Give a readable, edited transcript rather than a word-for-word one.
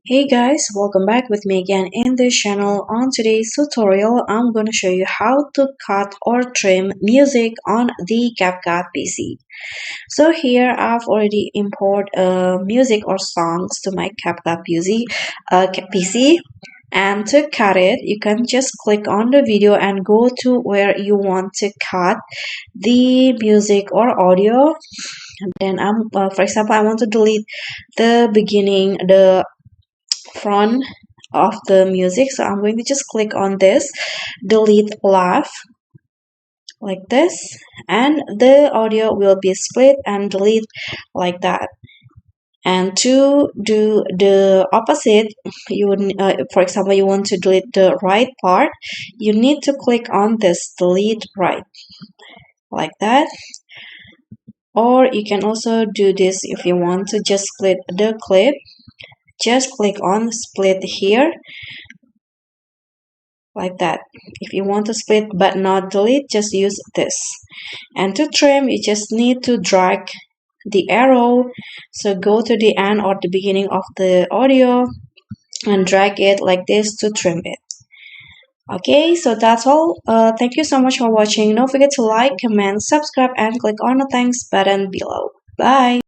Hey guys, welcome back with me again in this channel. On today's tutorial, I'm going to show you how to cut or trim music on the CapCut PC. So here I've already imported music or songs to my CapCut PC. And to cut it, you can just click on the video and go to where you want to cut the music or audio. And then for example, I want to delete the beginning, the front of the music, so I'm going to just click on this delete left like this, and the audio will be split and delete like that. And to do the opposite, you would for example, you want to delete the right part, you need to click on this delete right like that. Or you can also do this if you want to just split the clip, just click on split here like that. If you want to split but not delete, just use this. And to trim, you just need to drag the arrow, so go to the end or the beginning of the audio and drag it like this to trim it. Okay, so that's all. Thank you so much for watching. Don't forget to like, comment, subscribe, and click on the thanks button below. Bye.